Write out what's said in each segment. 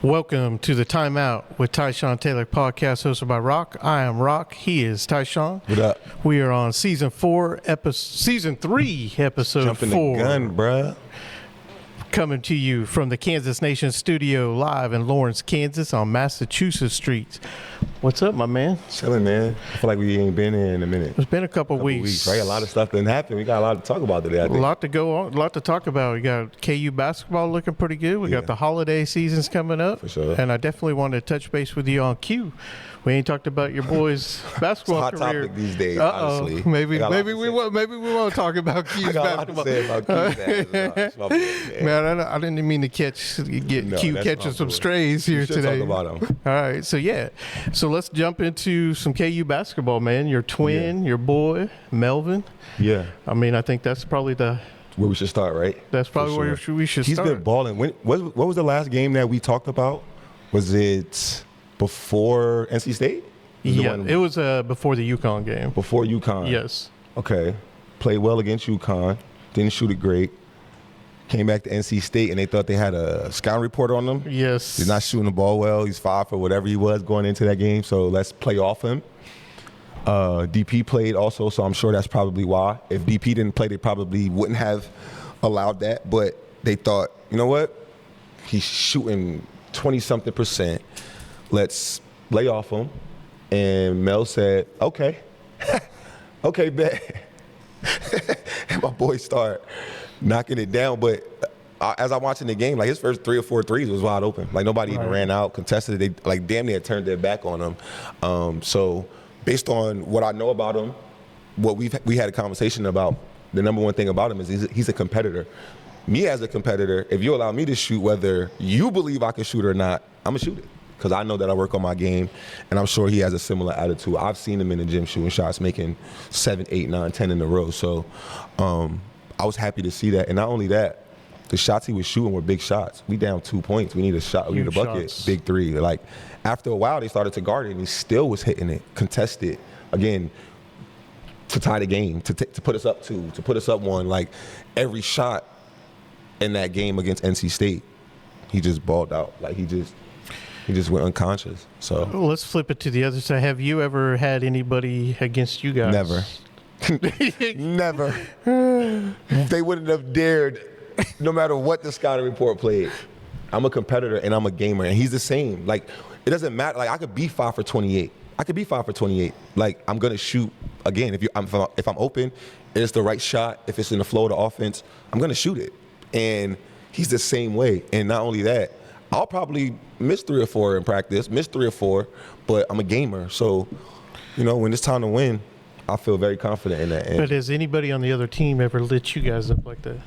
Welcome to the Timeout with Tyshawn Taylor podcast hosted by Rock. I am Rock. He is Tyshawn. What up? We are on season 3, episode Jumping 4. the gun, bruh. Coming to you from the Kansas Nation studio live in Lawrence, Kansas on Massachusetts streets. What's up, my man? Chilling, man. I feel like we ain't been here in a minute. It's been a couple weeks. Right? A lot of stuff didn't happen. We got a lot to talk about today, I A think. lot to go on, a lot to talk about. We got KU basketball looking pretty good. We got the holiday seasons coming up. For sure. And I definitely wanted to touch base with you on Q. We ain't talked about your boys' basketball It's a hot career. topic these days, honestly. Maybe we won't talk about Q's I got basketball. a lot to say about Q's basketball. Man, I didn't mean to Q catching some strays here today. Talk about them. All right, so let's jump into some KU basketball, man. Your twin, your boy, Melvin. Yeah. I mean, I think that's probably where we should start, right? That's probably where we should start. He's been balling. What was the last game that we talked about? Was it before NC State? It was before the UConn game. Before UConn? Yes. Okay. Played well against UConn. Didn't shoot it great. Came back to NC State, and they thought they had a scouting report on him. Yes. He's not shooting the ball well. He's 5 for whatever he was going into that game, so let's play off him. DP played also, so I'm sure that's probably why. If DP didn't play, they probably wouldn't have allowed that, but they thought, you know what? He's shooting 20-something%. Let's lay off him. And Mel said, okay. Okay, bet. And my boys start knocking it down. But as I'm watching the game, like his first 3 or 4 threes was wide open. Like nobody even ran out, contested it. They like damn near turned their back on him. So based on what I know about him, what we had a conversation about, the number one thing about him is he's a competitor. Me as a competitor, if you allow me to shoot, whether you believe I can shoot or not, I'm going to shoot it. Because I know that I work on my game, and I'm sure he has a similar attitude. I've seen him in the gym shooting shots, making 7, 8, 9, 10 in a row. So I was happy to see that. And not only that, the shots he was shooting were big shots. We down 2 points. We need a shot. We need a bucket. Shots. Big three. Like, after a while, they started to guard it, and he still was hitting it, contested. Again, to tie the game, to put us up 2, to put us up 1. Like, every shot in that game against NC State, he just balled out. Like, he just went unconscious. So let's flip it to the other side. Have you ever had anybody against you guys? Never. Never. They wouldn't have dared, no matter what the scouting report played. I'm a competitor and I'm a gamer, and he's the same. Like, it doesn't matter. Like, I could be 5 for 28. Like, I'm gonna shoot again. If I'm open, and it's the right shot. If it's in the flow of the offense, I'm gonna shoot it. And he's the same way. And not only that, I'll probably miss 3 or 4 in practice, but I'm a gamer. So, when it's time to win, I feel very confident in that. But has anybody on the other team ever lit you guys up like that?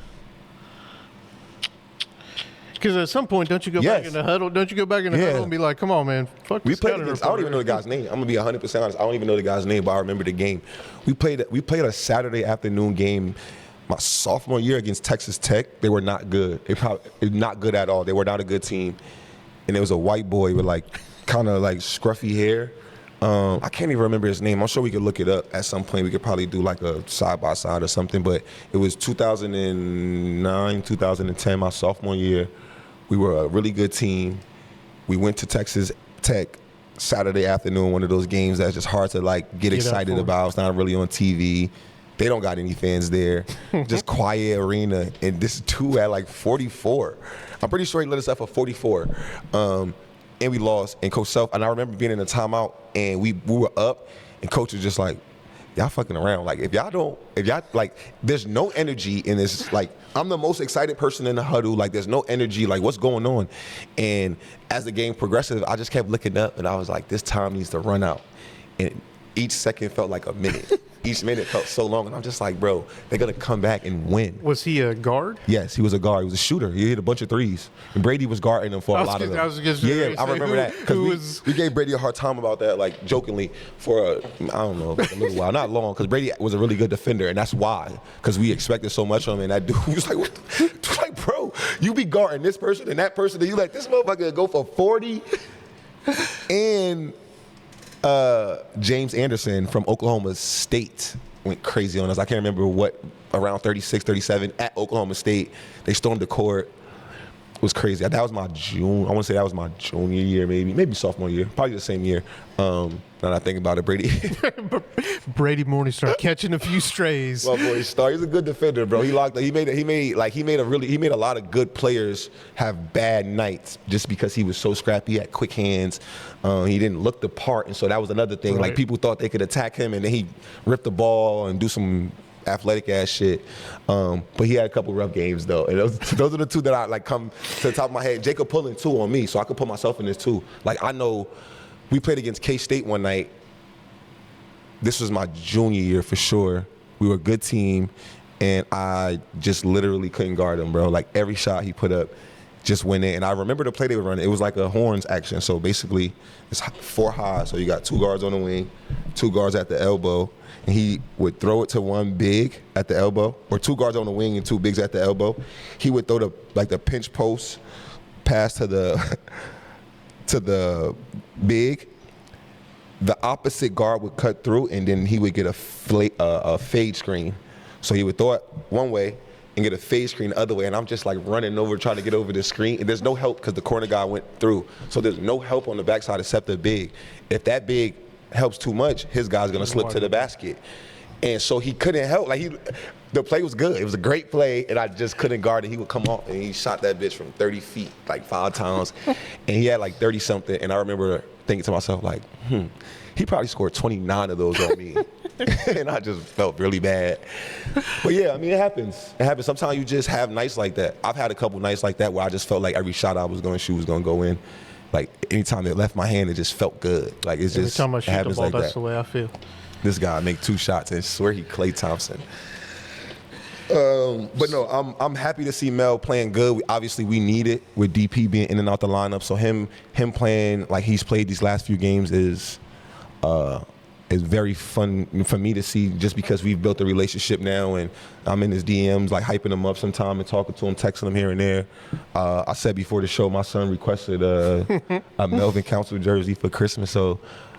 Because at some point, don't you go back in the huddle? Don't you go back in the huddle and be like, "Come on, man, fuck this guy." I don't even know the guy's name. I'm gonna be 100% honest. I don't even know the guy's name, but I remember the game. We played a Saturday afternoon game. My sophomore year against Texas Tech, they were not good. Not good at all. They were not a good team. And there was a white boy with kind of scruffy hair. I can't even remember his name. I'm sure we could look it up at some point. We could probably do like a side-by-side or something. But it was 2009, 2010, my sophomore year. We were a really good team. We went to Texas Tech Saturday afternoon, one of those games that's just hard to get excited about. It's not really on TV. They don't got any fans there. Just quiet arena. And this dude at 44. I'm pretty sure he let us up for 44. And we lost. And Coach Self, and I remember being in a timeout, and we were up, and Coach was just like, y'all fucking around. There's no energy in this. I'm the most excited person in the huddle. There's no energy. What's going on? And as the game progressed, I just kept looking up, and I was like, this time needs to run out. And each second felt like a minute. Each minute felt so long, and I'm just like, bro, they're going to come back and win. Was he a guard? Yes, he was a guard. He was a shooter. He hit a bunch of threes. And Brady was guarding him for a lot of them. I remember that. Because we gave Brady a hard time about that, jokingly, for, a little while. Not long, because Brady was a really good defender, and that's why. Because we expected so much of him, and that dude was like, what bro, you be guarding this person and that person, and you let this motherfucker go for 40? And James Anderson from Oklahoma State went crazy on us. I can't remember around 36, 37 at Oklahoma State. They stormed the court. was crazy. That was my June. I want to say that was my junior year, maybe sophomore year, probably the same year. Now that I think about it, Brady. Brady Morningstar catching a few strays. My boy Star, he's a good defender, bro. He made a lot of good players have bad nights just because he was so scrappy. He had quick hands. He didn't look the part, and so that was another thing. Right. Like people thought they could attack him, and then he ripped the ball and do some athletic ass shit. But he had a couple rough games though, and those are the two that I like come to the top of my head. Jacob pulling 2 on me, so I could put myself in this too. Like I know. We played against K-State one night. This was my junior year for sure. We were a good team, and I just literally couldn't guard him, bro. Like every shot he put up just went in. And I remember the play they were running. It was like a horns action. So basically, it's 4 high. So you got 2 guards on the wing, 2 guards at the elbow, and he would throw it to 1 big at the elbow, or 2 guards on the wing and 2 bigs at the elbow. He would throw the pinch post pass to the big. The opposite guard would cut through, and then he would get a fade screen. So he would throw it one way and get a fade screen the other way, and I'm just like running over trying to get over the screen, and there's no help because the corner guy went through. So there's no help on the backside except the big. If that big helps too much, his guy's gonna slip to the basket. And so he couldn't help. The play was good. It was a great play, and I just couldn't guard it. He would come off, and he shot that bitch from 30 feet, like 5 times. And he had like 30-something, and I remember thinking to myself, like, he probably scored 29 of those on me. And I just felt really bad. But yeah, I mean, it happens. It happens. Sometimes you just have nights like that. I've had a couple nights like that where I just felt like every shot I was going to shoot was going to go in. Like, anytime it left my hand, it just felt good. Like, it's just every time I shoot the ball, like that's that. the way I feel. This guy make 2 shots, and I swear he Klay Thompson. But no, I'm happy to see Mel playing good. Obviously, we need it with DP being in and out the lineup. So him playing like he's played these last few games is very fun for me to see, just because we've built a relationship now, and I'm in his DMs like hyping him up sometime and talking to him, texting him here and there. I said before the show, my son requested a Melvin Council jersey for Christmas, so.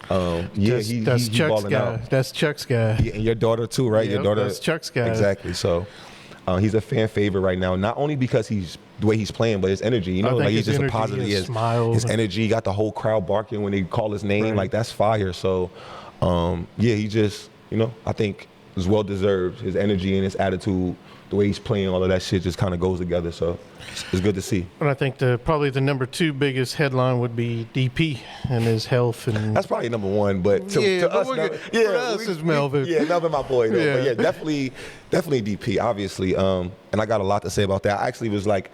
That's Chuck's guy. Out. That's Chuck's guy. Yeah, and your daughter too, right? Yep, your daughter. That's Chuck's guy. Exactly. So he's a fan favorite right now. Not only because he's the way he's playing, but his energy. You know, like he's just energy, a positive. his smile. His energy got the whole crowd barking when they call his name. Right. Like that's fire. So he just, I think is well deserved. His energy and his attitude, the way he's playing, all of that shit just kind of goes together. So it's good to see. And I think probably the number 2 biggest headline would be DP and his health. And that's probably number 1, but to us, for us is Melvin. Melvin, my boy, though. Yeah. But yeah, definitely DP, obviously. And I got a lot to say about that. I actually was like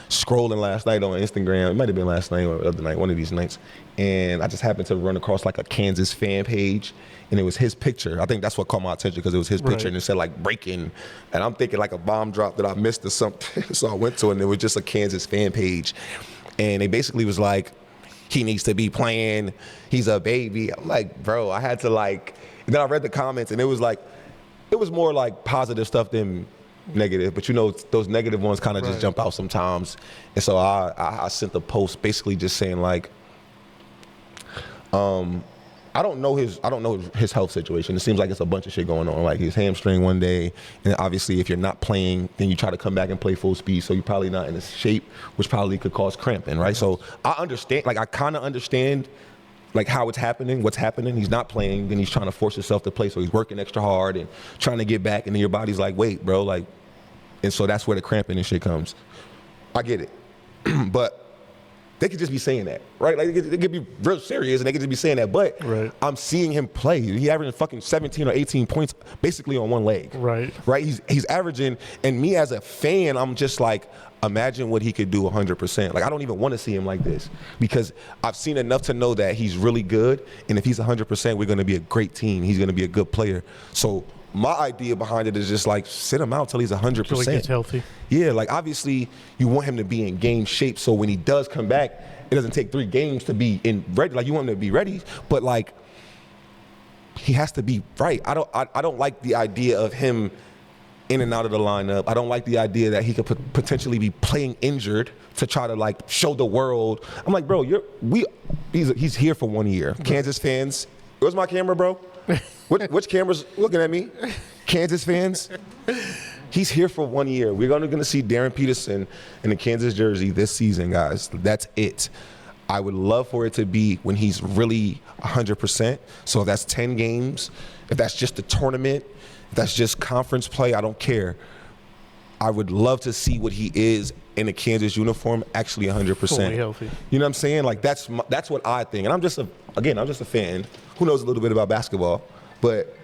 scrolling last night on Instagram. It might have been last night or the other night, one of these nights. And I just happened to run across like a Kansas fan page, and it was his picture. I think that's what caught my attention, because it was his picture, and it said like breaking. And I'm thinking like a bomb drop that I missed or something. So I went to it, and it was just a Kansas fan page. And they basically was like, he needs to be playing. He's a baby. I'm like, bro, I had to like, and then I read the comments, and it was more like positive stuff than negative, but those negative ones kind of just jump out sometimes. And so I sent the post basically just saying like, I don't know his health situation. It seems like it's a bunch of shit going on. Like his hamstring one day, and obviously if you're not playing, then you try to come back and play full speed, so you're probably not in a shape, which probably could cause cramping, right? So I understand, like I kind of understand like how it's happening, what's happening. He's not playing, then he's trying to force himself to play, so he's working extra hard and trying to get back, and then your body's like, wait, bro, like, and so that's where the cramping and shit comes. I get it. But they could just be saying that, right? Like they could be real serious and they could just be saying that. But I'm seeing him play. He averaging fucking 17 or 18 points basically on one leg. Right. He's averaging, and me as a fan, I'm just like, imagine what he could do 100%. Like I don't even want to see him like this, because I've seen enough to know that he's really good, and if he's 100%, we're going to be a great team. He's going to be a good player. So my idea behind it is just like sit him out till he's 100%. Till he gets healthy. Yeah, like obviously you want him to be in game shape, so when he does come back, it doesn't take 3 games to be in ready. Like you want him to be ready, but like he has to be right. I don't like the idea of him in and out of the lineup. I don't like the idea that he could potentially be playing injured to try to like show the world. I'm like, bro, he's here for 1 year. Kansas fans, where's my camera, bro? Which camera's looking at me? Kansas fans, he's here for 1 year. We're going to see Darren Peterson in the Kansas jersey this season, guys. That's it. I would love for it to be when he's really 100%. So if that's 10 games, if that's just a tournament, if that's just conference play, I don't care. I would love to see what he is in a Kansas uniform, actually 100%. Fully healthy. You know what I'm saying? Like that's what I think. And I'm just a fan who knows a little bit about basketball, but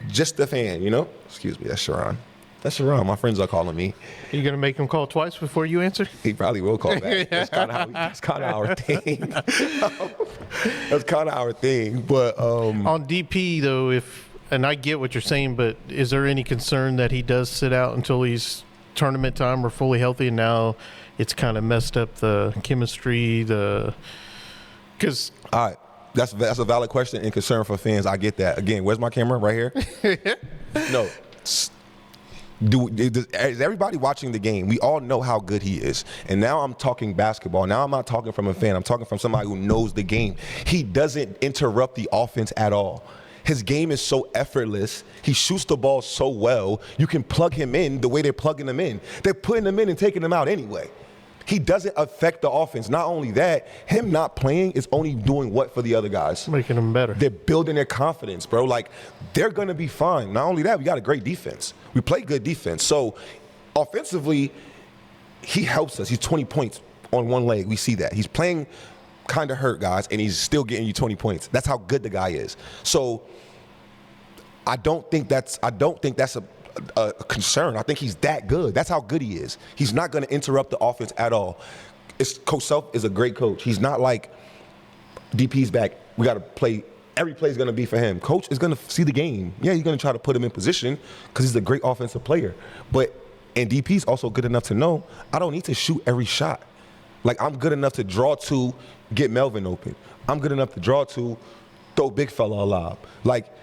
just a fan, you know? Excuse me, that's Sharon. That's Sharon. My friends are calling me. Are you going to make him call twice before you answer? He probably will call back. That's kind of our thing. That's kind of our thing. But on DP, though, and I get what you're saying, but is there any concern that he does sit out until he's tournament time or fully healthy, and now it's kind of messed up the chemistry, because all right, that's a valid question and concern for fans. I get that. Again, where's my camera? Right here? No. Is everybody watching the game? We all know how good he is. And now I'm talking basketball. Now I'm not talking from a fan. I'm talking from somebody who knows the game. He doesn't interrupt the offense at all. His game is so effortless. He shoots the ball so well. You can plug him in the way they're plugging him in. They're putting him in and taking him out anyway. He doesn't affect the offense. Not only that, him not playing is only doing what for the other guys? Making them better. They're building their confidence, bro. Like, they're going to be fine. Not only that, we got a great defense. We play good defense. So, offensively, he helps us. He's 20 points on one leg. We see that. He's playing kind of hurt, guys, and he's still getting you 20 points. That's how good the guy is. So, I don't think that's a concern. I think he's that good. That's how good he is. He's not going to interrupt the offense at all. Coach Self is a great coach. He's not like DP's back. We got to play. Every play is going to be for him. Coach is going to see the game. Yeah, he's going to try to put him in position because he's a great offensive player. And DP's also good enough to know I don't need to shoot every shot. Like, I'm good enough to draw to get Melvin open. I'm good enough to draw to throw big fella a lob. Like,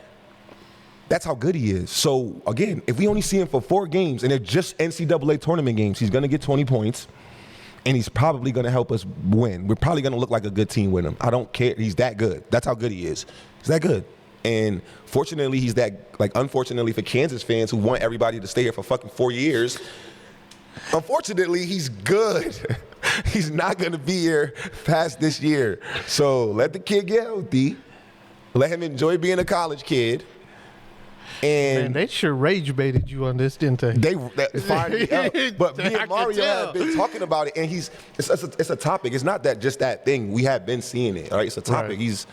that's how good he is. So, again, if we only see him for 4 games and they're just NCAA tournament games, he's going to get 20 points, and he's probably going to help us win. We're probably going to look like a good team with him. I don't care. He's that good. That's how good he is. He's that good. And fortunately, he's that, like, unfortunately for Kansas fans who want everybody to stay here for fucking 4 years, unfortunately, he's good. He's not going to be here past this year. So let the kid get healthy. Let him enjoy being a college kid. And man, they sure rage baited you on this, didn't they? They fired me up. But me and Mario have been talking about it, and it's a topic. It's not that just that thing. We have been seeing it, all right? It's a topic. Right.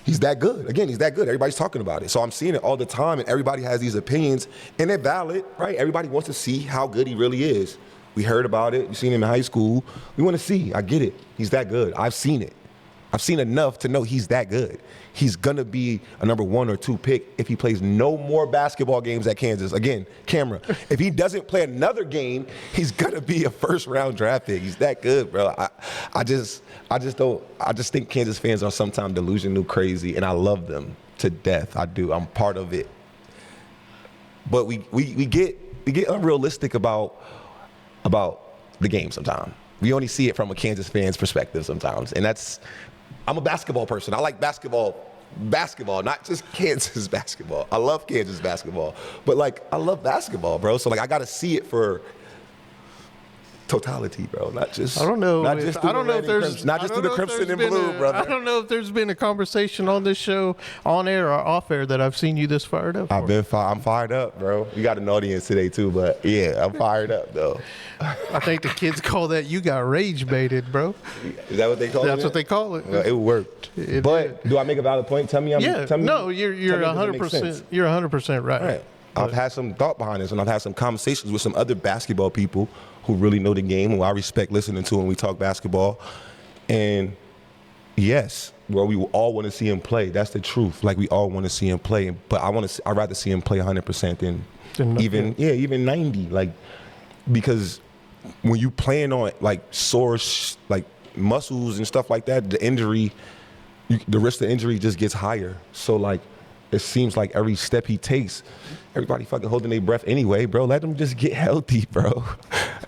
He's that good. Again, he's that good. Everybody's talking about it. So I'm seeing it all the time, and everybody has these opinions, and they're valid, right? Everybody wants to see how good he really is. We heard about it. We've seen him in high school. We want to see. I get it. He's that good. I've seen it. I've seen enough to know he's that good. He's going to be a number 1 or 2 pick if he plays no more basketball games at Kansas. Again, camera. If he doesn't play another game, he's going to be a first-round draft pick. He's that good, bro. I just think Kansas fans are sometimes delusional, crazy, and I love them to death. I do. I'm part of it. But we get unrealistic about the game sometimes. We only see it from a Kansas fan's perspective sometimes. And I'm a basketball person. I like basketball, not just Kansas basketball. I love Kansas basketball. But, like, I love basketball, bro. So, like, I got to see it for totality, bro. Not just I don't know. Not just through the crimson and blue, brother. I don't know if there's been a conversation on this show, on air or off air, that I've seen you this fired up. I'm fired up, bro. We got an audience today too, but yeah, I'm fired up though. I think the kids call that you got rage baited, bro. Is that what they call it? That's what they call it. Well, it worked. But do I make a valid point? Tell me. No, you're 100%. You're 100% right. All right. I've had some thought behind this, and I've had some conversations with some other basketball people who really know the game, who I respect listening to when we talk basketball. And yes, well, we all want to see him play. That's the truth. Like, we all want to see him play, but I'd rather see him play 100% than even 90. Like, because when you playing on like sore like muscles and stuff like that, the risk of injury just gets higher. So, like, it seems like every step he takes, everybody fucking holding their breath anyway, bro. Let them just get healthy, bro.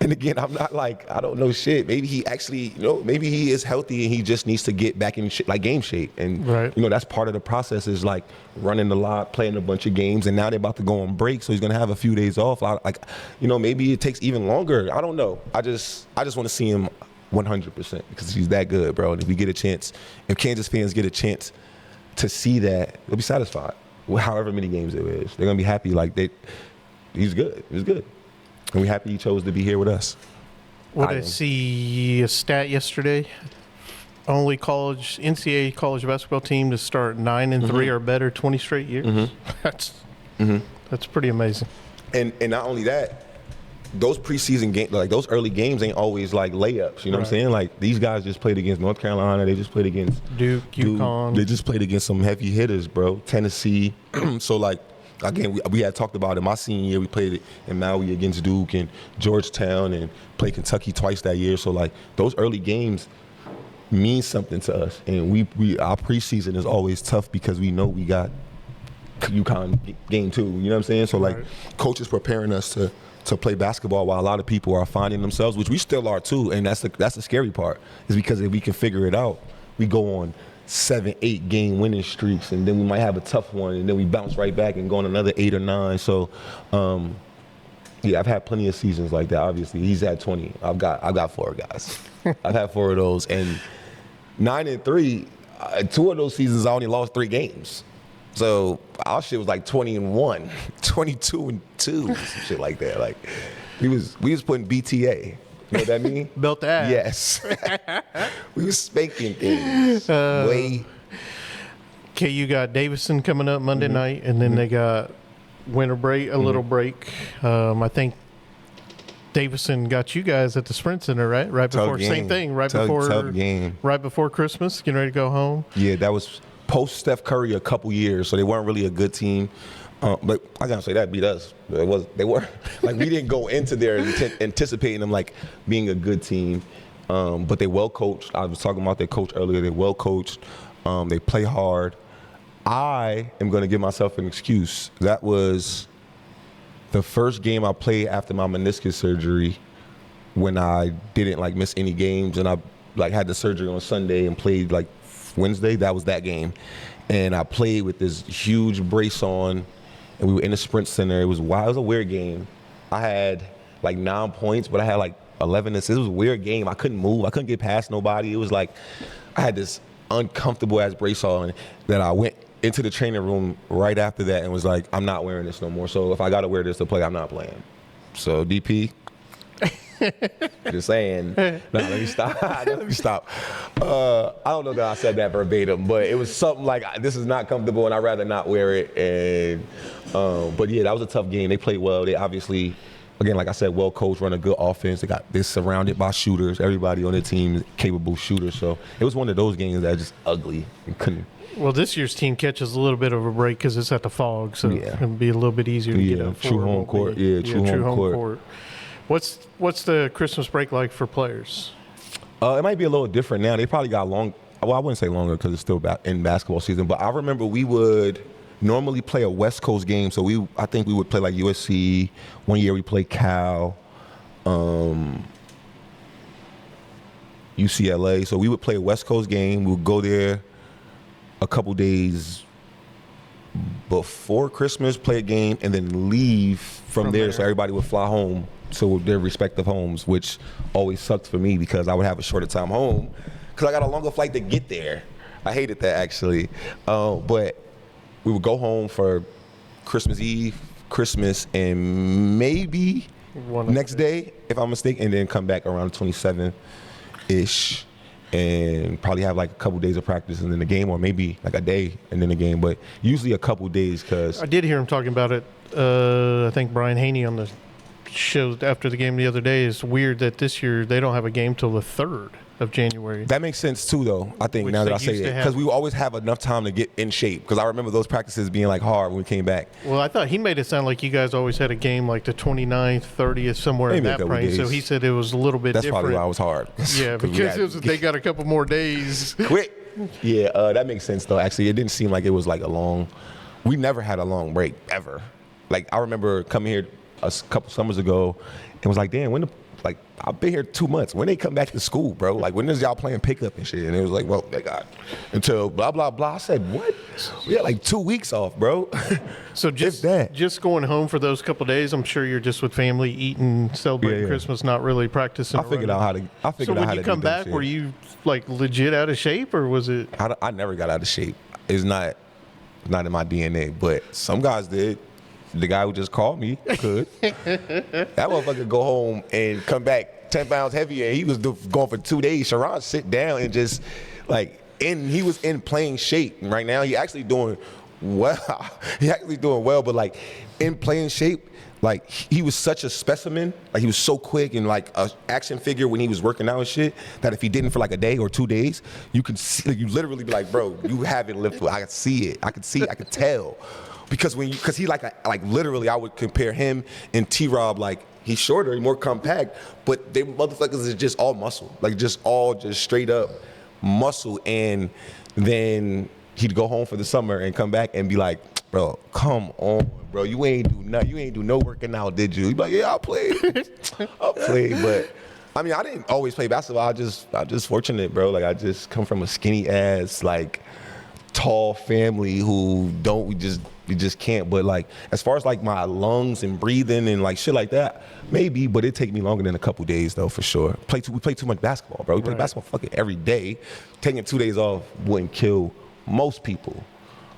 And again, I'm not like, I don't know shit. Maybe he actually, maybe he is healthy and he just needs to get back in like game shape. And, that's part of the process is like running a lot, playing a bunch of games. And now they're about to go on break. So he's going to have a few days off. Maybe it takes even longer. I don't know. I just want to see him 100% because he's that good, bro. And if we get a chance, if Kansas fans get a chance to see that, they'll be satisfied with however many games it is. They're going to be happy he's good. He's good. And we're happy he chose to be here with us. I see a stat yesterday. Only NCAA college basketball team to start 9-3 or better 20 straight years. That's pretty amazing. And not only that, those preseason games, like those early games ain't always like layups. You know what I'm saying? Like these guys just played against North Carolina. They just played against Duke, UConn. They just played against some heavy hitters, bro. Tennessee. So like, again, we had talked about it. My senior year, we played it in Maui against Duke and Georgetown and played Kentucky twice that year. So, like, those early games mean something to us. And our preseason is always tough because we know we got UConn game 2. You know what I'm saying? So, like, coaches preparing us to play basketball while a lot of people are finding themselves, which we still are too. And that's the scary part is because if we can figure it out, we go on 7-8 game winning streaks, and then we might have a tough one, and then we bounce right back and go on another 8 or 9. So, I've had plenty of seasons like that. Obviously, he's had 20. I've got 4 guys. I've had 4 of those, and 9-3. 2 of those seasons I only lost 3 games. So our shit was like 20-1, 22-2, some shit like that. Like we was putting BTA. You know what I mean? Belt ass. Yes. We was spanking things. Okay, you got Davidson coming up Monday night, and then they got winter break, a little break. I think Davidson got you guys at the Sprint Center, right? Right before, same thing, tough game. Right before Christmas, getting ready to go home. Yeah, that was post Steph Curry a couple years, so they weren't really a good team. But I gotta say that beat us. They were like we didn't go into there anticipating them like being a good team. But they well coached. I was talking about their coach earlier. They well coached. They play hard. I am gonna give myself an excuse. That was the first game I played after my meniscus surgery when I didn't like miss any games, and I like had the surgery on Sunday and played like Wednesday. That was that game, and I played with this huge brace on. And we were in the Sprint Center. It was wild. It was a weird game. I had like 9 points, but I had like 11 assists. It was a weird game. I couldn't move. I couldn't get past nobody. It was like I had this uncomfortable ass brace on that I went into the training room right after that and was like, I'm not wearing this no more. So if I got to wear this to play, I'm not playing. So DP, just saying. No, let me stop. I don't know that I said that verbatim, but it was something like, this is not comfortable and I'd rather not wear it. And but yeah, that was a tough game. They played well. They obviously, again, like I said, well coached, run a good offense. They're surrounded by shooters. Everybody on their team is capable shooters. So it was one of those games that was just ugly. You couldn't. Well, this year's team catches a little bit of a break because it's at the Fog, so it'll be a little bit easier to get up for. True home court. Yeah, true home court. What's the Christmas break like for players? It might be a little different now. They probably got long. Well, I wouldn't say longer because it's still in basketball season. But I remember we would normally play a West Coast game. So I think we would play like USC. One year we played Cal, UCLA. So we would play a West Coast game. We would go there a couple days before Christmas, play a game, and then leave from there. So everybody would fly home to their respective homes, which always sucked for me because I would have a shorter time home because I got a longer flight to get there. I hated that actually. But we would go home for Christmas Eve, Christmas, and maybe next day, if I'm mistaken, and then come back around the 27th-ish and probably have like a couple days of practice and then the game, or maybe like a day and then the game, but usually a couple days because I did hear him talking about it. I think Brian Haney on the show after the game the other day. It's weird that this year they don't have a game till the 3rd of January. That makes sense too, though. I think now that I say it, because we always have enough time to get in shape. Because I remember those practices being like hard when we came back. Well, I thought he made it sound like you guys always had a game like the 29th, 30th, somewhere maybe in that range. So he said it was a little bit different. That's probably why it was hard. Yeah, because they got a couple more days. Quick. Yeah, that makes sense though. Actually, it didn't seem like it was like a long. We never had a long break ever. Like I remember coming here a couple summers ago, and was like, damn, when like, I've been here 2 months. When they come back to school, bro? Like, when is y'all playing pickup and shit? And it was like, well, they got until blah, blah, blah. I said, what? We had like 2 weeks off, bro. So just going home for those couple days, I'm sure you're just with family, eating, celebrating Christmas, not really practicing. I figured out how to. So when you come back, were you like legit out of shape, or was it? I never got out of shape. It's not in my DNA, but some guys did. The guy who just called me could. That motherfucker go home and come back 10 pounds heavier. He was going for 2 days. Sharon sit down and just like he was in playing shape. And right now he actually doing well. He actually doing well, but like in playing shape, like he was such a specimen. Like he was so quick and like a action figure when he was working out and shit that if he didn't for like a day or 2 days, you could see, like, you literally be like, bro, you haven't lifted. I could see it. I could tell. Because he like literally, I would compare him and T-Rob, like he's shorter, more compact, but they motherfuckers is just all muscle, like just straight up muscle. And then he'd go home for the summer and come back and be like, bro, come on, bro, you ain't do nothing, you ain't do no working out, did you? He'd be like, yeah, I played, but I mean, I didn't always play basketball. I'm just fortunate, bro. Like I just come from a skinny ass like tall family who you just can't. But like as far as like my lungs and breathing and like shit like that, maybe, but it take me longer than a couple days though, for sure. We play too much basketball, bro. We play basketball fucking every day. Taking 2 days off wouldn't kill most people.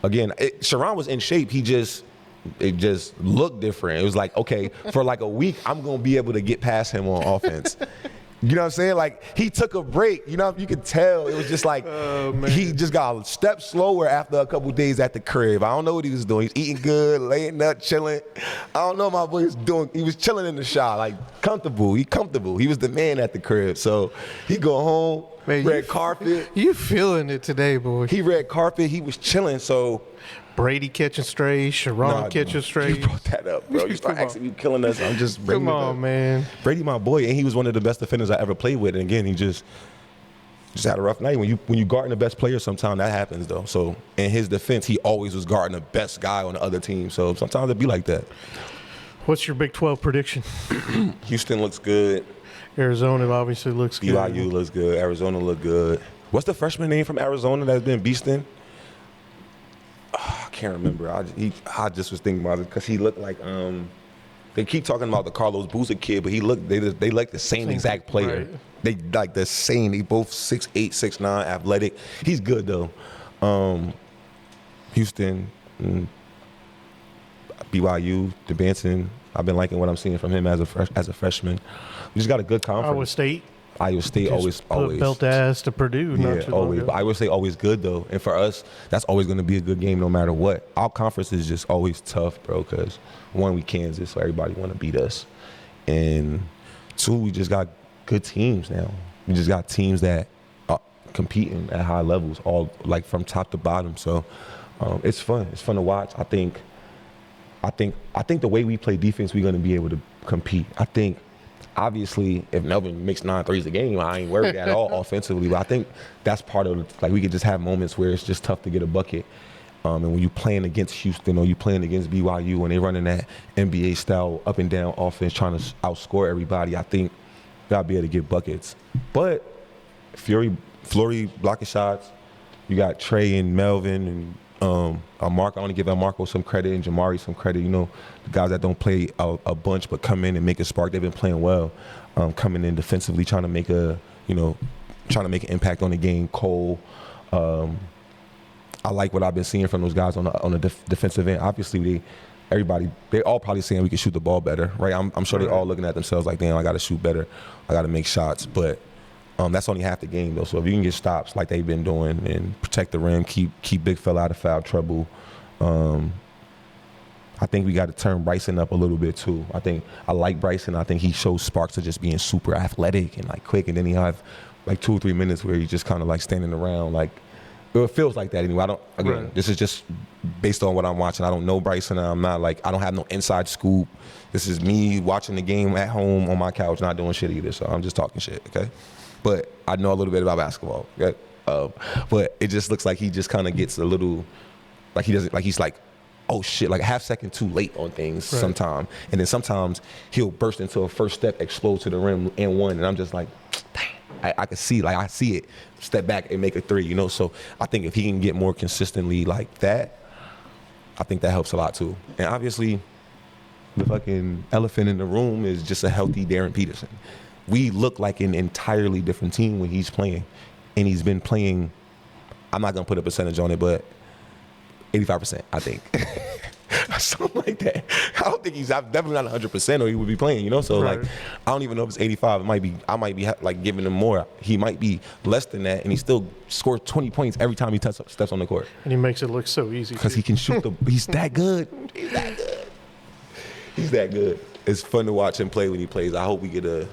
Again, Sharon was in shape. It just looked different. It was like, okay, for like a week, I'm gonna be able to get past him on offense. You know what I'm saying? Like, he took a break. You know, you could tell. It was just like, he just got a step slower after a couple days at the crib. I don't know what he was doing. He's eating good, laying up, chilling. I don't know what my boy was doing. He was chilling in the shot, like, comfortable. He was the man at the crib. So, he go home, red carpet. You feeling it today, boy. He red carpet. He was chilling, so. Brady catching strays, Sharon catching strays. You brought that up, bro. You start asking me killing us. I'm just bringing Come on, man. Brady, my boy, and he was one of the best defenders I ever played with. And again, he just had a rough night. When you guarding the best player, sometimes that happens though. So in his defense, he always was guarding the best guy on the other team. So sometimes it be like that. What's your Big 12 prediction? Houston looks good. Arizona obviously looks good. BYU looks good. Arizona look good. What's the freshman name from Arizona that's been beasting? I can't remember. I just was thinking about it because he looked like they keep talking about the Carlos Boozer kid, but they like the same exact player. Right. They like the same. They both 6'8", 6'9", athletic. He's good though. Houston, BYU, DeBanson. I've been liking what I'm seeing from him as a freshman. We just got a good conference. Iowa State always belt ass to Purdue. Yeah, always. But I would say always good though, and for us, that's always going to be a good game no matter what. Our conference is just always tough, bro. Because one, we Kansas, so everybody want to beat us, and two, we just got good teams now. We just got teams that are competing at high levels, all like from top to bottom. So it's fun. It's fun to watch. I think the way we play defense, we're going to be able to compete. I think. Obviously, if Melvin makes 9 threes a game, I ain't worried at all offensively. But I think that's part of it. Like, we could just have moments where it's just tough to get a bucket. And when you're playing against Houston or you're playing against BYU and they're running that NBA-style up-and-down offense trying to outscore everybody, I think you got to be able to get buckets. But Flory blocking shots. You got Trey and Melvin and Marco. I want to give Marco some credit and Jamari some credit. You know, the guys that don't play a bunch but come in and make a spark. They've been playing well, coming in defensively, trying to make an impact on the game. Cole, I like what I've been seeing from those guys on the defensive end. Obviously, they all probably saying we can shoot the ball better, right? I'm sure they all looking at themselves like, damn, I got to shoot better. I got to make shots, but. That's only half the game though. So if you can get stops like they've been doing and protect the rim, keep big fella out of foul trouble. I think we got to turn Bryson up a little bit too. I like Bryson. I think he shows sparks of just being super athletic and like quick, and then he have like 2 or 3 minutes where he's just kind of like standing around. Like it feels like that anyway. This is just based on what I'm watching. I don't know Bryson. I don't have no inside scoop. This is me watching the game at home on my couch, not doing shit either. So I'm just talking shit, okay? But I know a little bit about basketball. Okay? But it just looks like he just kind of gets a little, like he doesn't, like he's like oh shit, like a half second too late on things sometimes. And then sometimes he'll burst into a first step, explode to the rim and one. And I'm just like, dang, I can see, like I see it, step back and make a three, you know? So I think if he can get more consistently like that, I think that helps a lot too. And obviously the fucking elephant in the room is just a healthy Darren Peterson. We look like an entirely different team when he's playing. And he's been playing, I'm not gonna put a percentage on it, but 85%, I think. Something like that. I don't think he's definitely not 100% or he would be playing, you know? So like, I don't even know if it's 85. I might be like giving him more. He might be less than that and he still scores 20 points every time he steps on the court. And he makes it look so easy. Because he can shoot he's that good. He's that good. It's fun to watch him play when he plays. I hope we get a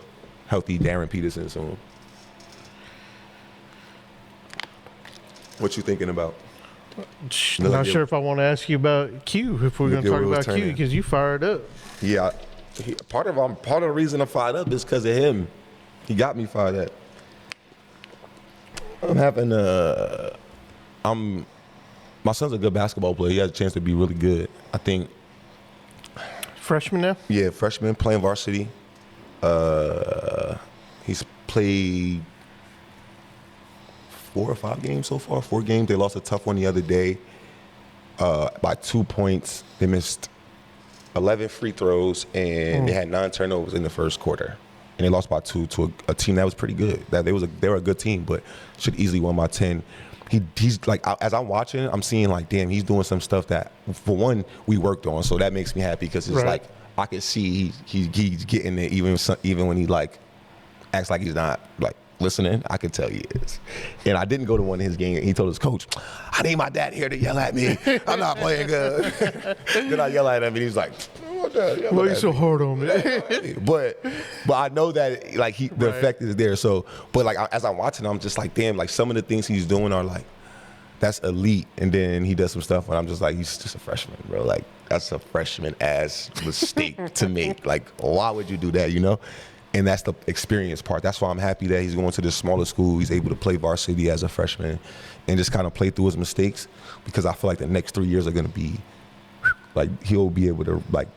healthy Darren Peterson soon. What you thinking about? Not sure if I want to ask you about Q, if we're going to talk about Q, because you fired up. Yeah. Part of the reason I'm fired up is because of him. He got me fired up. My son's a good basketball player. He has a chance to be really good. I think. Freshman now? Yeah, freshman, playing varsity. He's played 4 or 5 games so far. 4 games. They lost a tough one the other day by 2 points. They missed 11 free throws, and they had 9 turnovers in the first quarter. And they lost by 2 to a team that was pretty good. They were a good team, but should easily won by 10. He's like, as I'm watching, I'm seeing like, damn, he's doing some stuff that, for one, we worked on. So that makes me happy because it's like I can see he's getting it even when he like acts like he's not like listening. I can tell he is. And I didn't go to one of his games. He told his coach, I need my dad here to yell at me. I'm not playing good. Then I yell at him and he's like, why are you so hard on me? but I know that like the effect is there. So, but like as I'm watching, I'm just like, damn, like some of the things he's doing are like, that's elite. And then he does some stuff and I'm just like, he's just a freshman, bro. Like that's a freshman ass mistake to make. Like, why would you do that? You know? And that's the experience part. That's why I'm happy that he's going to this smaller school. He's able to play varsity as a freshman and just kind of play through his mistakes, because I feel like the next 3 years are going to be like, he'll be able to like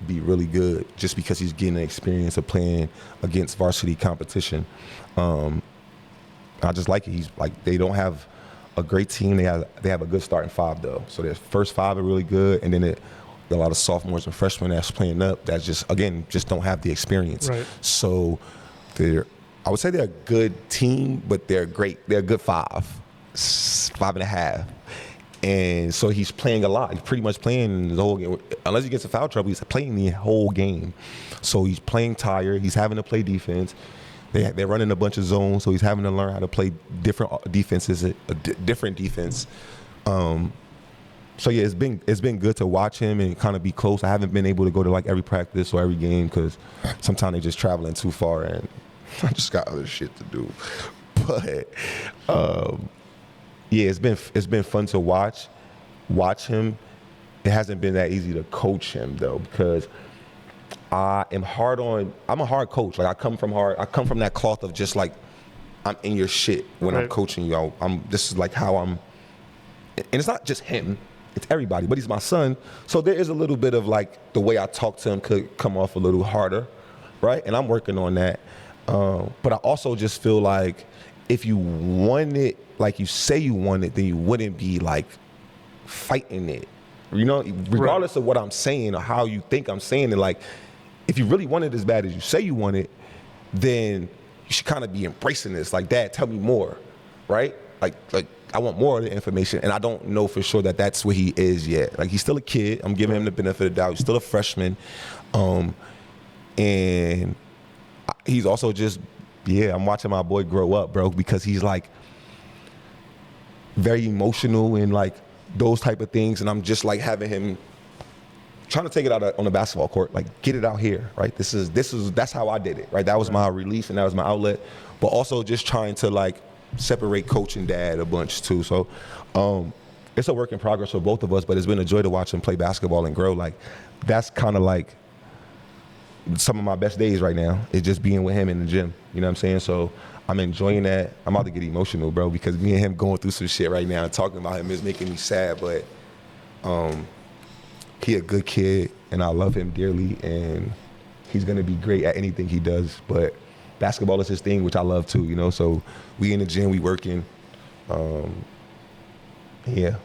be really good just because he's getting the experience of playing against varsity competition. I just like it. He's like, they don't have a great team. They have a good starting 5 though. So their first 5 are really good, and then a lot of sophomores and freshmen that's playing up that just don't have the experience. Right. So I would say they're a good team, but they're great. They're a good 5.5. And so he's playing a lot. He's pretty much playing the whole game. Unless he gets in foul trouble, he's playing the whole game. So he's playing tired. He's having to play defense. They're running a bunch of zones, so he's having to learn how to play different defenses, different defense. So yeah, it's been good to watch him and kind of be close. I haven't been able to go to like every practice or every game because sometimes they're just traveling too far and I just got other shit to do. But yeah, it's been fun to watch him. It hasn't been that easy to coach him though, because I'm a hard coach. Like I come from that cloth of just like, I'm in your shit when I'm coaching you. This is like how I'm, and it's not just him. It's everybody, but he's my son. So there is a little bit of like the way I talk to him could come off a little harder, right? And I'm working on that. But I also just feel like if you want it, like you say you want it, then you wouldn't be like fighting it. You know, regardless of what I'm saying or how you think I'm saying it, like if you really want it as bad as you say you want it, then you should kind of be embracing this. Like, Dad, tell me more, right? Like I want more of the information, and I don't know for sure that that's where he is yet. Like, he's still a kid. I'm giving him the benefit of the doubt. He's still a freshman. And he's also just, I'm watching my boy grow up, bro, because he's, like, very emotional and, like, those type of things, and I'm just, like, having him trying to take it out on the basketball court, like, get it out here, right? That's how I did it, right? That was my release, and that was my outlet, but also just trying to, like, separate coach and dad a bunch too. So it's a work in progress for both of us, but it's been a joy to watch him play basketball and grow. Like, that's kind of like some of my best days right now, is just being with him in the gym. You know what I'm saying? So I'm enjoying that. I'm about to get emotional, bro, because me and him going through some shit right now and talking about him is making me sad, but he a good kid, and I love him dearly, and he's gonna be great at anything he does. But basketball is his thing, which I love too, you know. So we in the gym, we working. Yeah.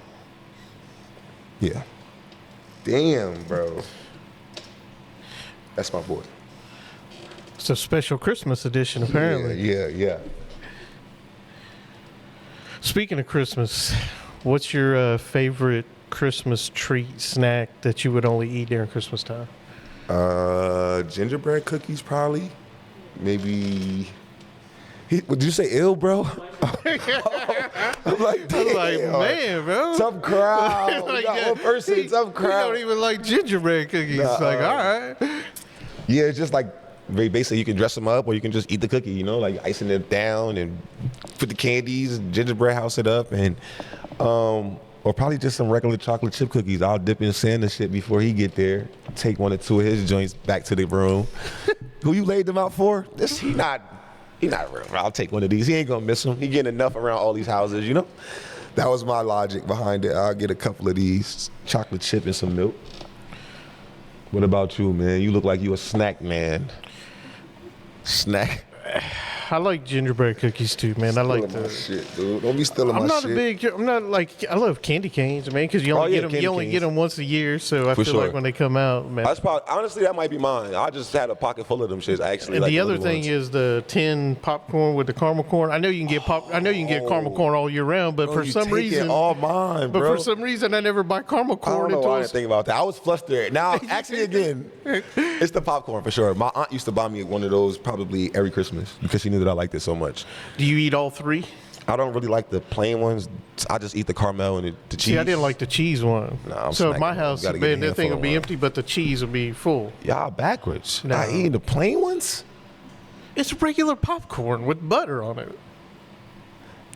Damn, bro. That's my boy. It's a special Christmas edition, apparently. Yeah. Speaking of Christmas, what's your favorite Christmas treat snack that you would only eat during Christmas time? Gingerbread cookies, probably. Maybe. Would you say ill, bro? I'm like, man, bro. Tough crowd. We got one person, tough crowd. We don't even like gingerbread cookies. All right. Yeah, it's just like very basic. You can dress them up, or you can just eat the cookie. You know, like icing it down and put the candies, gingerbread house it up, and or probably just some regular chocolate chip cookies. I'll dip in Santa shit before he get there. Take 1 or 2 of his joints back to the room. Who you laid them out for? He not real. I'll take 1 of these. He ain't gonna miss them. He getting enough around all these houses, you know? That was my logic behind it. I'll get a couple of these, chocolate chip and some milk. What about you, man? You look like you a snack man. Snack. I like gingerbread cookies too, man. I like my shit, dude. Don't be stealing my shit. I love candy canes, man, because you only get them once a year. So I feel like when they come out, man. Honestly, that might be mine. I just had a pocket full of them shits. Actually, and the other thing is the tin popcorn with the caramel corn. I know you can get caramel corn all year round, but for some reason, all mine, bro. But for some reason, I never buy caramel corn. I don't know why I didn't think about that. I was flustered. Now, actually, again, it's the popcorn for sure. My aunt used to buy me one of those probably every Christmas because she knew that I liked it so much. Do you eat all 3? I don't really like the plain ones. I just eat the caramel and the cheese. See, I didn't like the cheese one. Nah, so at my house, man, that thing will be empty, but the cheese will be full. Y'all backwards. No. Not eating the plain ones? It's regular popcorn with butter on it.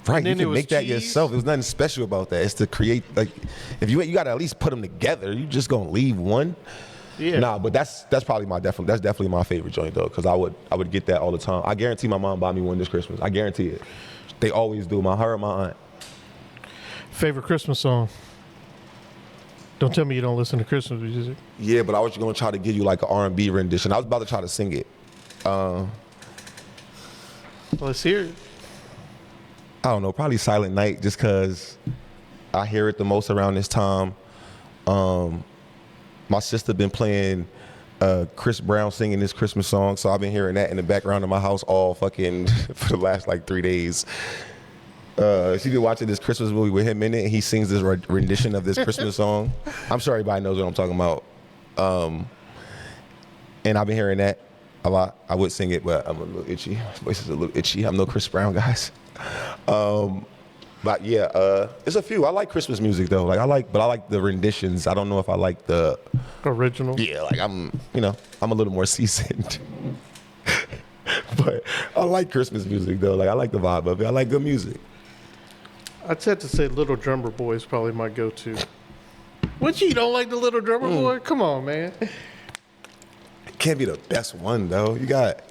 Right, you can make that yourself. There's nothing special about that. It's to create, like, if you got to at least put them together. You just gonna leave one? Yeah. Nah, but that's probably definitely my favorite joint though, because I would get that all the time. I guarantee my mom buy me one this Christmas. I guarantee it. They always do. Her and my aunt. Favorite Christmas song? Don't tell me you don't listen to Christmas music. Yeah, but I was gonna try to give you like an R&B rendition. I was about to try to sing it. Let's hear it. I don't know, probably Silent Night, just because I hear it the most around this time. My sister been playing Chris Brown singing this Christmas song, so I've been hearing that in the background of my house all fucking for the last like 3 days. She been watching this Christmas movie with him in it, and he sings this rendition of this Christmas song. I'm sure everybody knows what I'm talking about. And I've been hearing that a lot. I would sing it, but I'm a little itchy. My voice is a little itchy. I'm no Chris Brown, guys. But yeah, it's a few. I like Christmas music though. I like the renditions. I don't know if I like the original. Yeah, like I'm a little more seasoned. But I like Christmas music though. Like I like the vibe of it. I like good music. I'd have to say Little Drummer Boy is probably my go-to. What, you don't like the Little Drummer Boy? Come on, man. It can't be the best one though. You got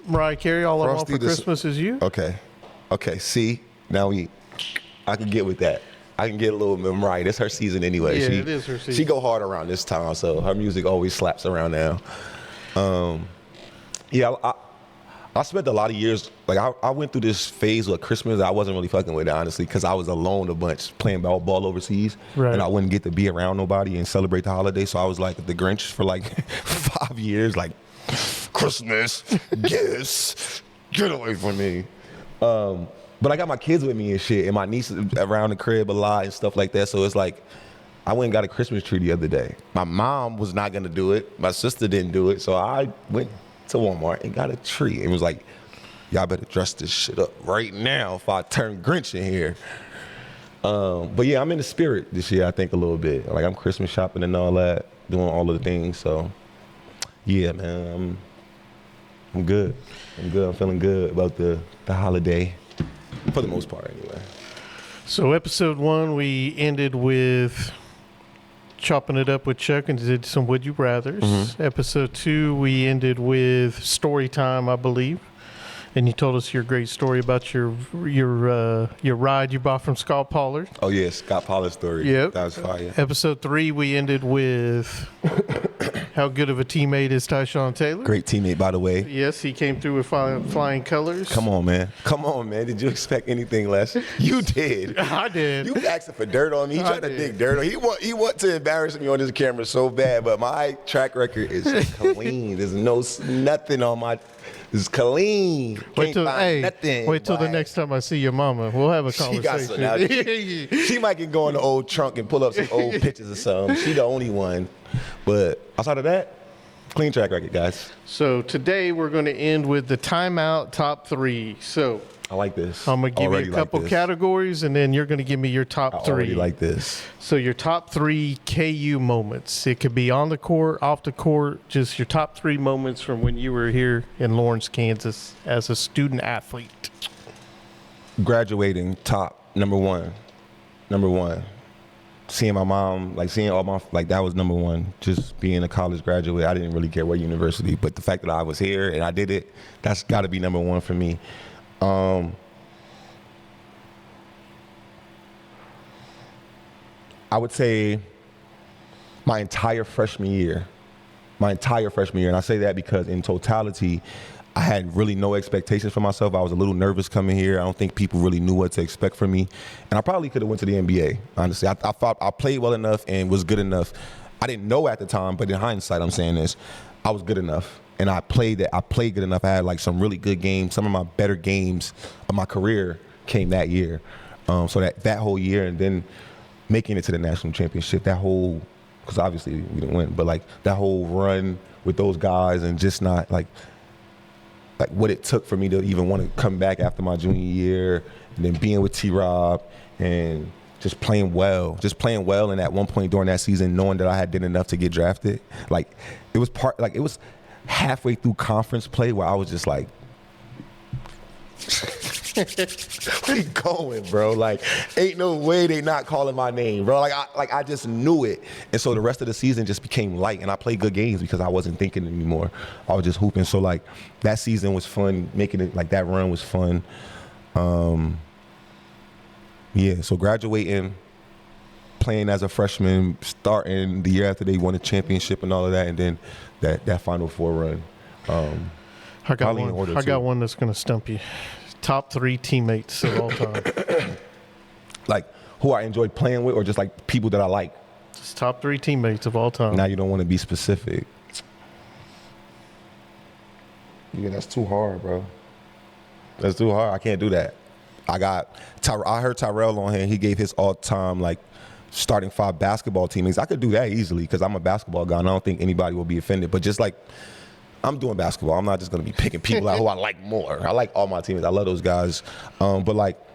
Mariah Carey, All I Want for Christmas Is You. Okay. See. Now I can get with that. I can get a little Mariah. It's her season anyway. Yeah, it is her season. She go hard around this time, so her music always slaps around now. Yeah, I spent a lot of years, like I went through this phase with Christmas that I wasn't really fucking with it, honestly, because I was alone a bunch playing ball overseas. Right. And I wouldn't get to be around nobody and celebrate the holiday, so I was like the Grinch for like 5 years, like, Christmas, yes, get away from me. But I got my kids with me and shit, and my niece is around the crib a lot and stuff like that. So it's like, I went and got a Christmas tree the other day. My mom was not gonna do it. My sister didn't do it. So I went to Walmart and got a tree. And was like, y'all better dress this shit up right now if I turn Grinch in here. But yeah, I'm in the spirit this year, I think, a little bit. Like I'm Christmas shopping and all that, doing all of the things. So yeah, man, I'm good. I'm feeling good about the holiday. For the most part, anyway. So episode 1, we ended with chopping it up with Chuck and did some Would You Rathers. Mm-hmm. Episode 2, we ended with story time, I believe. and you told us your great story about your ride you bought from Scott Pollard. Oh yeah, Scott Pollard story. Yep. That was fire. Episode 3, we ended with how good of a teammate is Tyshawn Taylor. Great teammate, by the way. Yes, he came through with flying colors. Come on, man. Did you expect anything less? You did. I did. You asking for dirt on me. He tried to dig dirt on. He want to embarrass me on this camera so bad, but my track record is clean. There's nothing on my. It's clean. Wait till Nothing. Wait till the next time I see your mama. We'll have a She got some. conversation. She might can go in the old trunk and pull up some old pictures or something. She the only one. But outside of that, clean track record, guys. So today we're going to end with the Timeout top 3. So I like this. I'm going to give Already you a couple like this. categories, and then you're going to give me your top I 3. already like this. So your top 3 KU moments. It could be on the court, off the court, just your top 3 moments from when you were here in Lawrence, Kansas as a student athlete. Graduating top number one. Seeing my mom, seeing all my, that was number one. Just being a college graduate, I didn't really care what university, but the fact that I was here and I did it, that's got to be number one for me. I would say my entire freshman year, and I say that because in totality, I had really no expectations for myself. I was a little nervous coming here. I don't think people really knew what to expect from me. And I probably could have went to the NBA, honestly. I thought I played well enough and was good enough. I didn't know at the time, but in hindsight, I'm saying this. I was good enough. And I played good enough. I had some really good games. Some of my better games of my career came that year. So that whole year, and then making it to the national championship, because obviously we didn't win, but that whole run with those guys and just not what it took for me to even want to come back after my junior year, and then being with T-Rob and just playing well. And at one point during that season, knowing that I had done enough to get drafted, it was halfway through conference play where I was just like, we going, bro. Ain't no way they not calling my name, bro. I just knew it. And so the rest of the season just became light, and I played good games because I wasn't thinking anymore. I was just hooping. So that season was fun. Making it that run was fun. Yeah, so graduating, playing as a freshman, starting the year after they won a championship and all of that, and then that Final Four run. I got one that's going to stump you. Top 3 teammates of all time. Who I enjoyed playing with, or just people that I like? Just top 3 teammates of all time. Now you don't want to be specific. Yeah, that's too hard, bro. That's too hard. I can't do that. I heard Tyrell on here. He gave his all-time starting 5 basketball teammates. I could do that easily because I'm a basketball guy, and I don't think anybody will be offended. But just I'm doing basketball. I'm not just going to be picking people out who I like more. I like all my teammates. I love those guys. But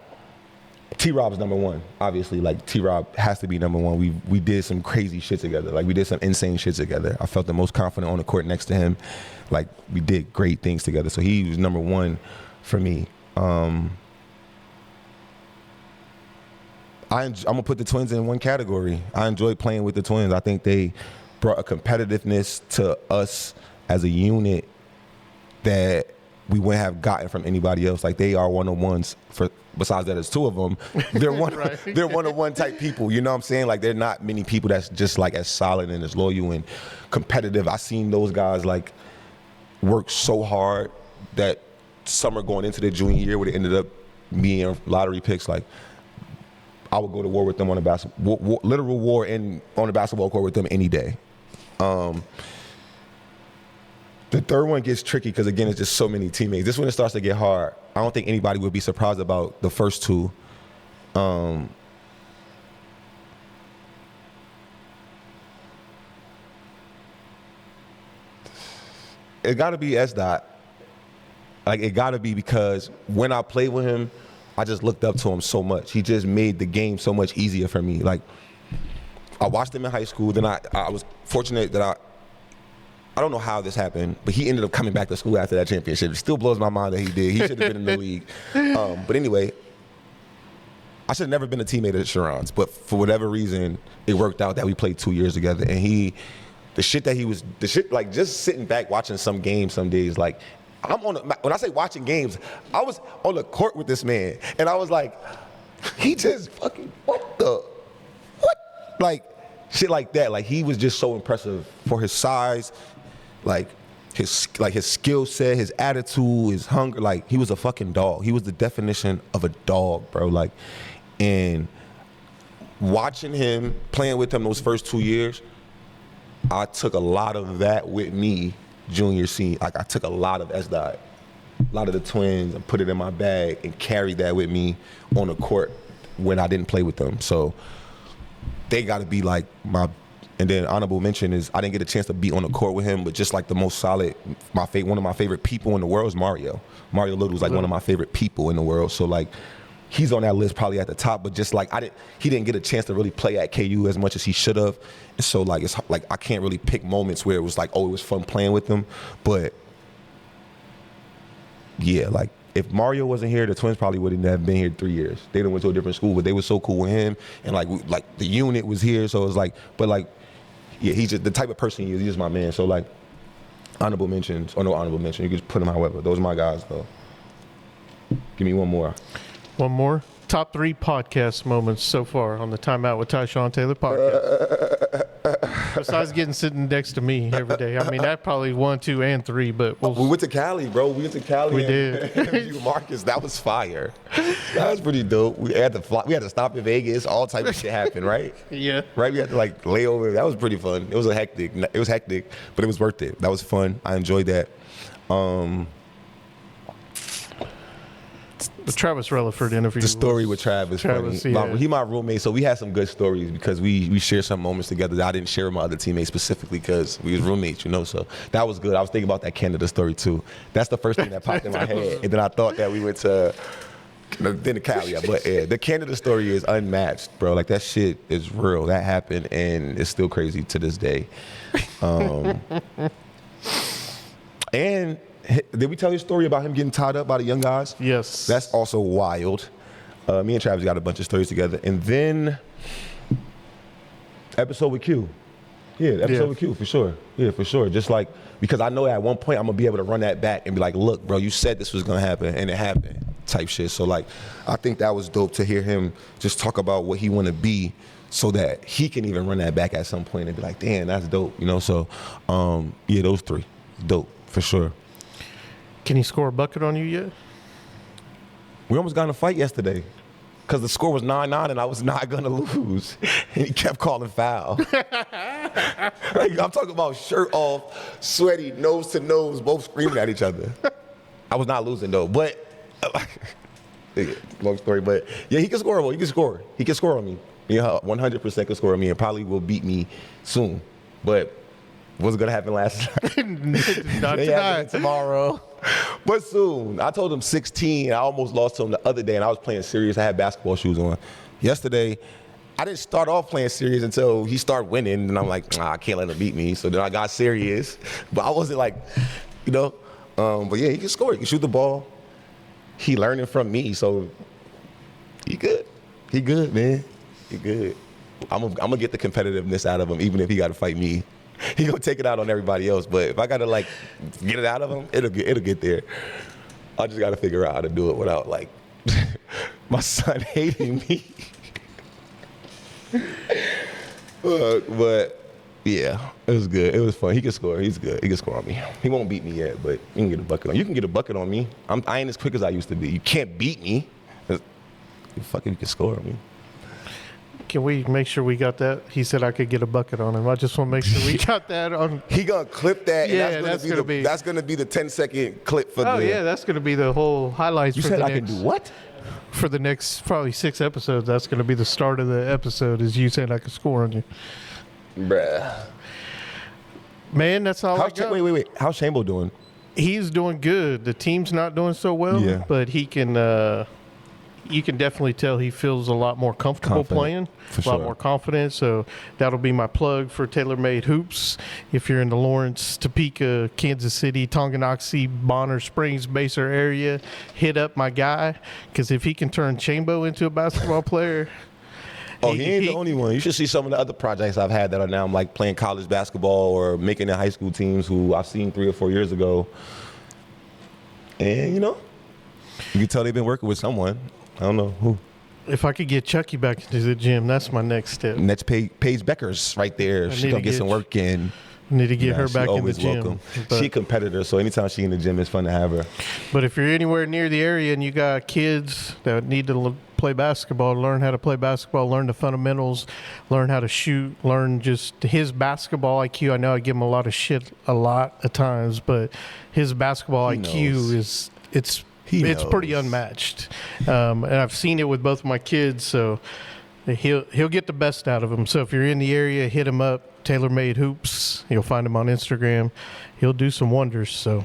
T-Rob's number one. Obviously, T-Rob has to be number one. We did some crazy shit together. We did some insane shit together. I felt the most confident on the court next to him. We did great things together. So he was number one for me. I'm going to put the Twins in one category. I enjoyed playing with the Twins. I think they brought a competitiveness to us as a unit that we wouldn't have gotten from anybody else. They are one-on-ones. Besides that, there's 2 of them. They're they're one-on-one type people. You know what I'm saying? They're not many people that's just as solid and as loyal and competitive. I seen those guys work so hard that summer going into their junior year where they ended up being lottery picks. I would go to war with them on a literal war on the basketball court with them any day. The third one gets tricky because, again, it's just so many teammates. This one, it starts to get hard. I don't think anybody would be surprised about the first 2. It got to be S-Dot. It got to be because when I played with him, I just looked up to him so much. He just made the game so much easier for me. I watched him in high school. Then I was fortunate that I don't know how this happened, but he ended up coming back to school after that championship. It still blows my mind that he did. He should have been in the league. But anyway, I should have never been a teammate at Sharon's, but for whatever reason, it worked out that we played 2 years together. And just sitting back watching some games some days, when I say watching games, I was on the court with this man, and I was like, he just fucking what? Like shit like that. Like he was just so impressive for his size, like his skill set, his attitude, his hunger. Like he was a fucking dog. He was the definition of a dog, bro. Like, and watching him, playing with him those first 2 years, I took a lot of that with me junior, senior. Like I took a lot of S-Dot, a lot of the twins, and put it in my bag and carried that with me on the court when I didn't play with them. So they got to be like my. And then honorable mention is I didn't get a chance to be on the court with him, but just like the most solid, one of my favorite people in the world is Mario. Mario Little was like one of my favorite people in the world. So like he's on that list probably at the top, but just like he didn't get a chance to really play at KU as much as he should have. And so like it's like I can't really pick moments where it was like, oh, it was fun playing with him. But yeah, like if Mario wasn't here, the Twins probably wouldn't have been here 3 years. They done went to a different school, but they were so cool with him, and like the unit was here, so it was like, but like, yeah, he's just the type of person he is. He's just my man. So like, honorable mentions or no honorable mention, you can just put him however. Those are my guys though. Give me one more. One more. Top 3 podcast moments so far on the Timeout with Tyshawn Taylor podcast. Besides sitting next to me every day. I mean, that probably 1, 2, and 3, but we went to Cali, bro. We went to Cali. We did. Marcus, that was fire. That was pretty dope. We had to fly. We had to stop in Vegas. All type of shit happened, right? Yeah. Right. We had to like lay over. That was pretty fun. It was hectic, but it was worth it. That was fun. I enjoyed that. The Travis Relaford interview. The story with Travis, funny. Yeah. He my roommate, so we had some good stories because we shared some moments together that I didn't share with my other teammates specifically because we was roommates, you know. So that was good. I was thinking about that Canada story too. That's the first thing that popped in my head, and then I thought that we went to then the Cali. But yeah, the Canada story is unmatched, bro. Like that shit is real. That happened, and it's still crazy to this day. And did we tell you a story about him getting tied up by the young guys? Yes. That's also wild. Me and Travis got a bunch of stories together. And then episode with Q. Yeah, episode with Q, for sure. Yeah, for sure. Just like, because I know at one point I'm going to be able to run that back and be like, look, bro, you said this was going to happen, and it happened type shit. So, like, I think that was dope to hear him just talk about what he want to be so that he can even run that back at some point and be like, damn, that's dope, you know? So, yeah, those 3. Dope, for sure. Can he score a bucket on you yet? We almost got in a fight yesterday because the score was 9-9 and I was not going to lose. And he kept calling foul. Like, I'm talking about shirt off, sweaty, nose to nose, both screaming at each other. I was not losing, though. But, long story, but yeah, he can score. Well, he can score. He can score on me. Yeah, 100% can score on me and probably will beat me soon. But what's going to happen last night? Not tonight. Tomorrow. But soon. I told him 16. I almost lost to him the other day, and I was playing serious. I had basketball shoes on. Yesterday, I didn't start off playing serious until he started winning, and I'm like, I can't let him beat me. So then I got serious. But I wasn't like, you know. But yeah, he can score. He can shoot the ball. He learning from me, so he good. He good, man. He good. I'm gonna get the competitiveness out of him, even if he got to fight me. He gonna take it out on everybody else, but if I gotta like get it out of him, it'll get there. I just gotta figure out how to do it without like my son hating me. But yeah, it was good. It was fun. He can score. He's good. He can score on me. He won't beat me yet, but he can get a bucket on. You can get a bucket on me. I ain't as quick as I used to be. You can't beat me. You can score on me. Can we make sure we got that? He said I could get a bucket on him. I just want to make sure we got that on. He gonna clip that. Yeah, and that's gonna be the 10-second clip for Oh yeah, that's gonna be the whole highlights. You for said the I next, can do what? For the next probably 6 episodes, that's gonna be the start of the episode. Is you saying I could score on you, bruh? Man, that's all I got. Wait. How's Shambo doing? He's doing good. The team's not doing so well, but he can. You can definitely tell he feels a lot more comfortable playing, a lot more confident. So that'll be my plug for TaylorMade Hoops. If you're in the Lawrence, Topeka, Kansas City, Tonganoxie, Bonner Springs, Baser area, hit up my guy, because if he can turn Chambo into a basketball player. Oh, he ain't the only one. You should see some of the other projects I've had that are now like playing college basketball or making the high school teams who I've seen 3 or 4 years ago. And, you can tell they've been working with someone. I don't know who. If I could get Chucky back into the gym, that's my next step. And that's Paige Becker's right there. She's going to get some work in. Need to get her back in the gym. Welcome. She's a competitor, so anytime she's in the gym, it's fun to have her. But if you're anywhere near the area and you got kids that need to play basketball, learn how to play basketball, learn the fundamentals, learn how to shoot, learn just his basketball IQ. I know I give him a lot of shit a lot of times, but his basketball IQ is it's pretty unmatched. And I've seen it with both of my kids, so he'll get the best out of him. So if you're in the area, hit him up. TaylorMade Hoops. You'll find him on Instagram. He'll do some wonders. So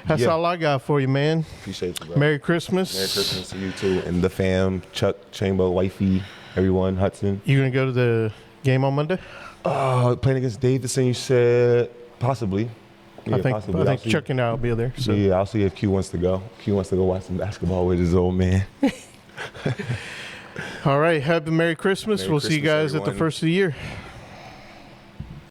that's all I got for you, man. Appreciate you, bro. Merry Christmas. Merry Christmas to you too, and the fam, Chuck, Chamber, Wifey, everyone, Hudson. You gonna go to the game on Monday? Playing against Davidson, you said possibly. Yeah, I think Chuck and I'll be there. So. Yeah, I'll see if Q wants to go. Q wants to go watch some basketball with his old man. All right. Happy Merry Christmas. We'll see you guys everyone. at the first of the year.